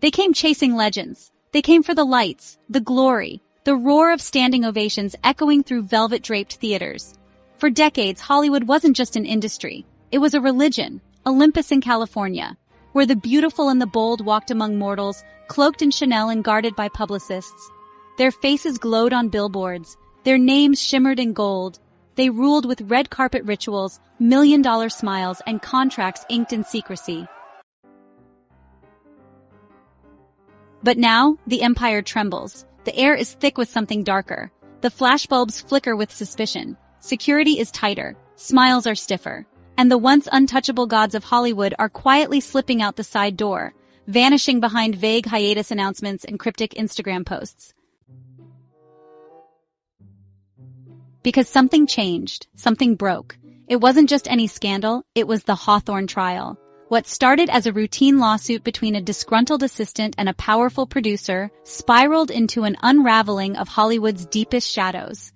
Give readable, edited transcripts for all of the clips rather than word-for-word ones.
They came chasing legends. They came for the lights, the glory, the roar of standing ovations echoing through velvet-draped theaters. For decades, Hollywood wasn't just an industry. It was a religion, Olympus in California, where the beautiful and the bold walked among mortals, cloaked in Chanel and guarded by publicists. Their faces glowed on billboards. Their names shimmered in gold. They ruled with red carpet rituals, million-dollar smiles, and contracts inked in secrecy. But now, the empire trembles. The air is thick with something darker. The flashbulbs flicker with suspicion. Security is tighter. Smiles are stiffer. And the once untouchable gods of Hollywood are quietly slipping out the side door, vanishing behind vague hiatus announcements and cryptic Instagram posts. Because something changed, something broke. It wasn't just any scandal, it was the Hawthorne Trial. What started as a routine lawsuit between a disgruntled assistant and a powerful producer spiraled into an unraveling of Hollywood's deepest shadows.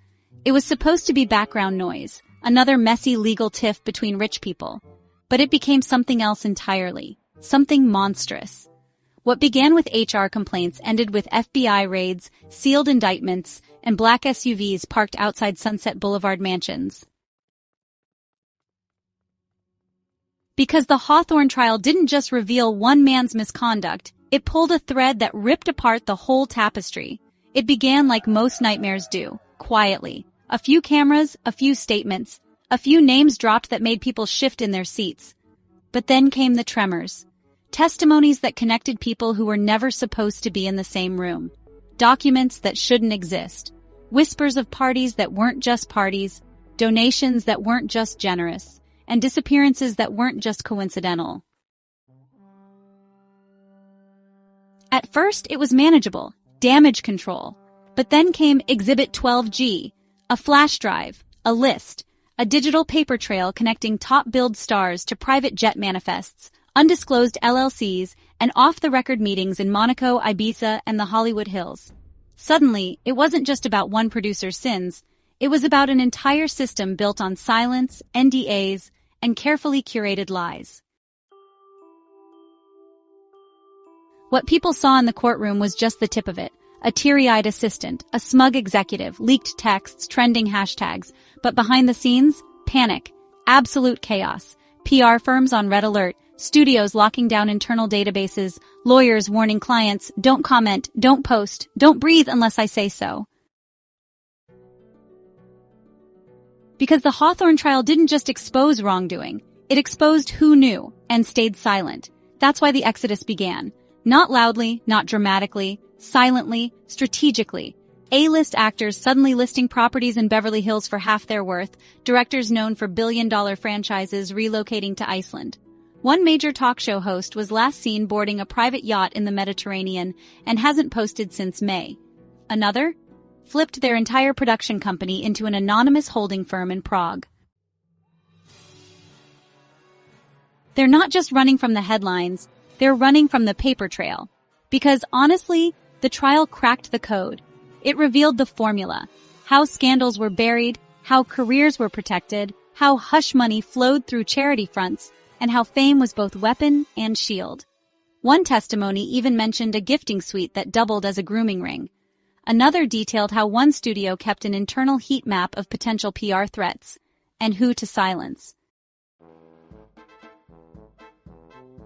It was supposed to be background noise, another messy legal tiff between rich people. But it became something else entirely, something monstrous. What began with HR complaints ended with FBI raids, sealed indictments, and black SUVs parked outside Sunset Boulevard mansions. Because the Hawthorne Trial didn't just reveal one man's misconduct, it pulled a thread that ripped apart the whole tapestry. It began like most nightmares do, quietly. A few cameras, a few statements, a few names dropped that made people shift in their seats. But then came the tremors. Testimonies that connected people who were never supposed to be in the same room. Documents that shouldn't exist. Whispers of parties that weren't just parties. Donations that weren't just generous. And disappearances that weren't just coincidental. At first, it was manageable. Damage control. But then came Exhibit 12G. A flash drive. A list. A digital paper trail connecting top-billed stars to private jet manifests, undisclosed LLCs, and off-the-record meetings in Monaco, Ibiza, and the Hollywood Hills. Suddenly, it wasn't just about one producer's sins. It was about an entire system built on silence, NDAs, and carefully curated lies. What people saw in the courtroom was just the tip of it. A teary-eyed assistant, a smug executive, leaked texts, trending hashtags. But behind the scenes, panic, absolute chaos. PR firms on red alert, studios locking down internal databases, lawyers warning clients, don't comment, don't post, don't breathe unless I say so. Because the Hawthorne Trial didn't just expose wrongdoing, it exposed who knew and stayed silent. That's why the exodus began. Not loudly, not dramatically, silently, strategically. A-list actors suddenly listing properties in Beverly Hills for half their worth, directors known for billion-dollar franchises relocating to Iceland. One major talk show host was last seen boarding a private yacht in the Mediterranean and hasn't posted since May. Another flipped their entire production company into an anonymous holding firm in Prague. They're not just running from the headlines, they're running from the paper trail. Because honestly, the trial cracked the code. It revealed the formula, how scandals were buried, how careers were protected, how hush money flowed through charity fronts, and how fame was both weapon and shield. One testimony even mentioned a gifting suite that doubled as a grooming ring. Another detailed how one studio kept an internal heat map of potential PR threats, and who to silence.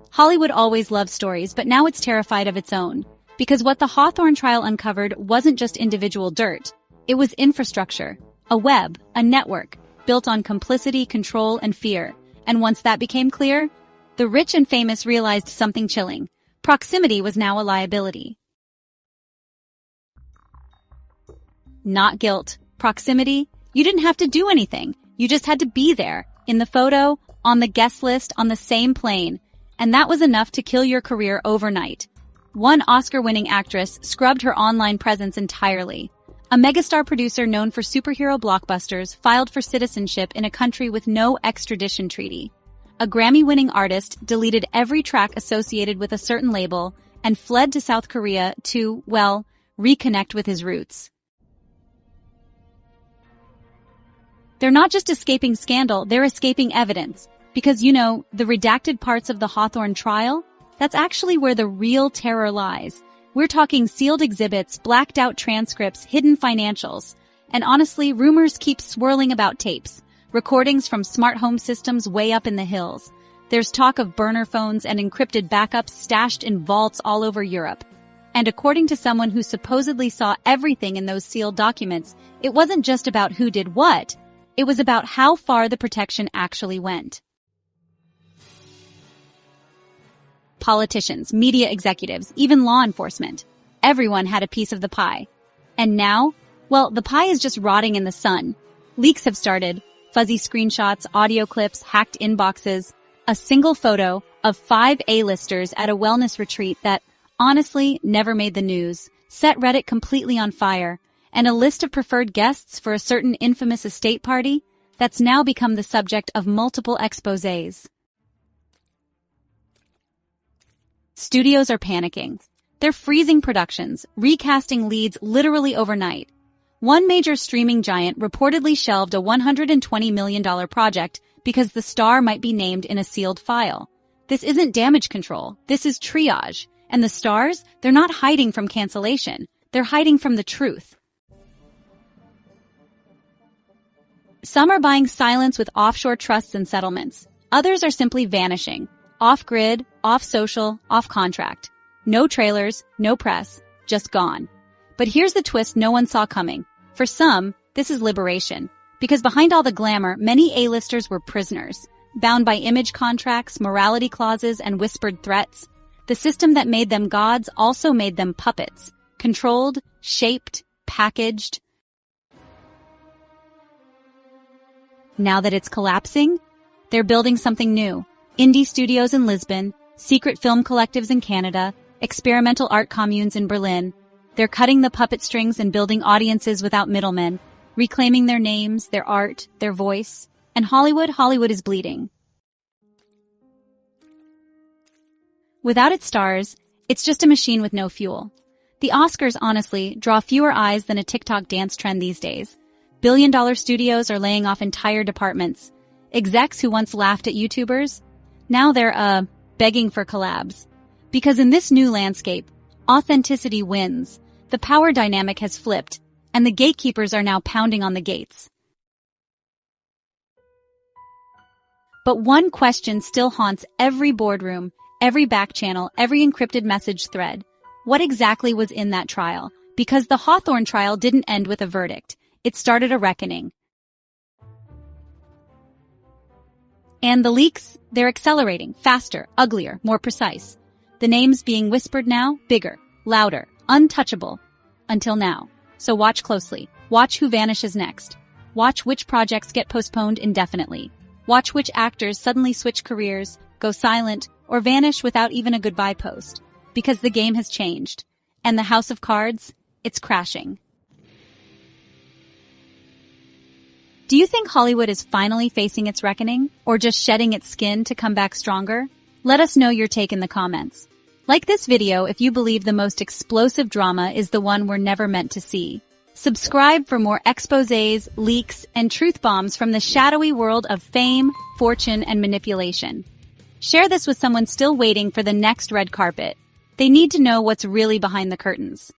Hollywood always loved stories, but now it's terrified of its own. Because what the Hawthorne Trial uncovered wasn't just individual dirt, it was infrastructure, a web, a network, built on complicity, control, and fear. And once that became clear, the rich and famous realized something chilling. Proximity was now a liability. Not guilt. Proximity. You didn't have to do anything. You just had to be there, in the photo, on the guest list, on the same plane. And that was enough to kill your career overnight. One Oscar-winning actress scrubbed her online presence entirely. A megastar producer known for superhero blockbusters filed for citizenship in a country with no extradition treaty. A Grammy-winning artist deleted every track associated with a certain label and fled to South Korea to, well, reconnect with his roots. They're not just escaping scandal, they're escaping evidence. Because, the redacted parts of the Hawthorne Trial, That's actually where the real terror lies. We're talking sealed exhibits, blacked out transcripts, hidden financials. And honestly, rumors keep swirling about tapes. Recordings from smart home systems way up in the hills. There's talk of burner phones and encrypted backups stashed in vaults all over Europe. And according to someone who supposedly saw everything in those sealed documents, it wasn't just about who did what. It was about how far the protection actually went. Politicians, media executives, even law enforcement. Everyone had a piece of the pie. And now, well, the pie is just rotting in the sun. Leaks have started. Fuzzy screenshots, audio clips, hacked inboxes. A single photo of 5 A-listers at a wellness retreat that, honestly, never made the news, set Reddit completely on fire, and a list of preferred guests for a certain infamous estate party that's now become the subject of multiple exposés. Studios are panicking. They're freezing productions, recasting leads literally overnight. One major streaming giant reportedly shelved a $120 million project because the star might be named in a sealed file. This isn't damage control, this is triage. And the stars, they're not hiding from cancellation. They're hiding from the truth. Some are buying silence with offshore trusts and settlements. Others are simply vanishing. Off-grid, off-social, off-contract. No trailers, no press, just gone. But here's the twist no one saw coming. For some, this is liberation. Because behind all the glamour, many A-listers were prisoners, bound by image contracts, morality clauses, and whispered threats. The system that made them gods also made them puppets, controlled, shaped, packaged. Now that it's collapsing, they're building something new. Indie studios in Lisbon, secret film collectives in Canada, experimental art communes in Berlin. They're cutting the puppet strings and building audiences without middlemen, reclaiming their names, their art, their voice. And Hollywood is bleeding. Without its stars, it's just a machine with no fuel. The Oscars, honestly, draw fewer eyes than a TikTok dance trend these days. Billion-dollar studios are laying off entire departments. Execs who once laughed at YouTubers, now they're, begging for collabs. Because in this new landscape, authenticity wins. The power dynamic has flipped, and the gatekeepers are now pounding on the gates. But one question still haunts every boardroom, every back channel, every encrypted message thread. What exactly was in that trial? Because the Hawthorne trial didn't end with a verdict. It started a reckoning. And the leaks, they're accelerating, faster, uglier, more precise. The names being whispered now, bigger, louder, untouchable. Until now. So watch closely. Watch who vanishes next. Watch which projects get postponed indefinitely. Watch which actors suddenly switch careers, go silent, or vanish without even a goodbye post. Because the game has changed. And the house of cards, it's crashing. Do you think Hollywood is finally facing its reckoning, or just shedding its skin to come back stronger? Let us know your take in the comments. Like this video if you believe the most explosive drama is the one we're never meant to see. Subscribe for more exposés, leaks, and truth bombs from the shadowy world of fame, fortune, and manipulation. Share this with someone still waiting for the next red carpet. They need to know what's really behind the curtains.